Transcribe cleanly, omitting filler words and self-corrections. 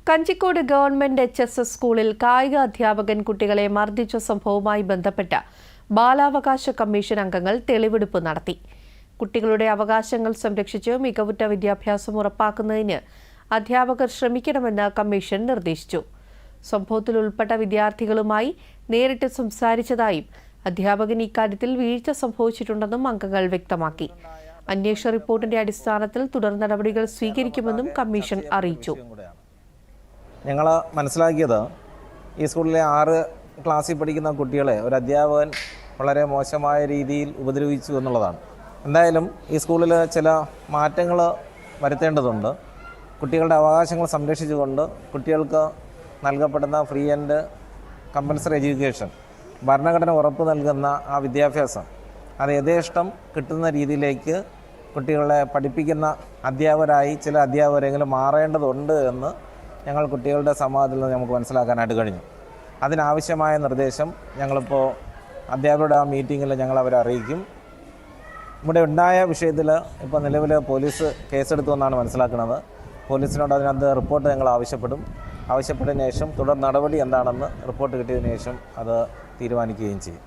Kanjikode government HSS സ്കൂളിൽ കായിക അധ്യാപകൻ കുട്ടികളെ മർദ്ദിച്ച സംഭവവുമായി ബന്ധപ്പെട്ട് ബാലാവകാശ കമ്മീഷൻ അംഗങ്ങൾ തെളിവെടുപ്പ് നടത്തി. കുട്ടികളുടെ അവകാശങ്ങൾ സംരക്ഷിച്ച് മികവുറ്റ വിദ്യാഭ്യാസം ഉറപ്പാക്കുന്നതിന് അധ്യാപകർ ശ്രമിക്കണമെന്ന് കമ്മീഷൻ നിർദ്ദേശിച്ചു. സംഭവത്തിൽ ഉൾപ്പെട്ട വിദ്യാർത്ഥികളുമായി നേരിട്ട് സംസാരിച്ചതായും അധ്യാപകൻ ഇക്കാര്യത്തിൽ വീഴ്ച സംഭവിച്ചിട്ടുണ്ടെന്നും അംഗങ്ങൾ വ്യക്തമാക്കി. അന്വേഷണ റിപ്പോർട്ടിന്റെ അടിസ്ഥാനത്തിൽ തുടർ നടപടികൾ സ്വീകരിക്കുമെന്നും കമ്മീഷൻ അറിയിച്ചു. ഞങ്ങൾ മനസ്സിലാക്കിയത് ഈ സ്കൂളിലെ 6 ക്ലാസ്സിൽ പഠിക്കുന്ന കുട്ടികളെ ഒരു അധ്യാപകൻ വളരെ മോശമായ രീതിയിൽ ഉപദ്രവിച്ചു എന്നുള്ളതാണ്. എന്തായാലും ഈ സ്കൂളിൽ ചില മാറ്റങ്ങൾ വരുത്തേണ്ടതുണ്ട്. കുട്ടികളുടെ അവകാശങ്ങൾ സംരക്ഷിച്ചുകൊണ്ട് കുട്ടികൾക്ക് നൽകപ്പെടുന്ന ഫ്രീ ആൻഡ് കമ്പൽസറി എഡ്യൂക്കേഷൻ, ഭരണഘടന ഉറപ്പ് നൽകുന്ന ആ വിദ്യാഭ്യാസം അത് യഥേഷ്ടം കിട്ടുന്ന രീതിയിലേക്ക് കുട്ടികളെ പഠിപ്പിക്കുന്ന അധ്യാപകരായി ചില അധ്യാപകരെങ്കിലും മാറേണ്ടതുണ്ട് എന്ന് ഞങ്ങൾ കുട്ടികളുടെ സംവാദത്തിൽ നിന്ന് നമുക്ക് മനസ്സിലാക്കാനായിട്ട് കഴിഞ്ഞു. അതിനാവശ്യമായ നിർദ്ദേശം ഞങ്ങളിപ്പോൾ അധ്യാപകരുടെ ആ മീറ്റിങ്ങിൽ ഞങ്ങൾ അവരെ അറിയിക്കും. ഇവിടെ ഉണ്ടായ വിഷയത്തിൽ ഇപ്പോൾ നിലവിൽ പോലീസ് കേസെടുത്തു എന്നാണ് മനസ്സിലാക്കുന്നത്. പോലീസിനോട് അതിനകത്ത് റിപ്പോർട്ട് ഞങ്ങൾ ആവശ്യപ്പെട്ടതിന് ശേഷം തുടർ നടപടി എന്താണെന്ന് റിപ്പോർട്ട് കിട്ടിയതിന് ശേഷം അത് തീരുമാനിക്കുകയും ചെയ്യും.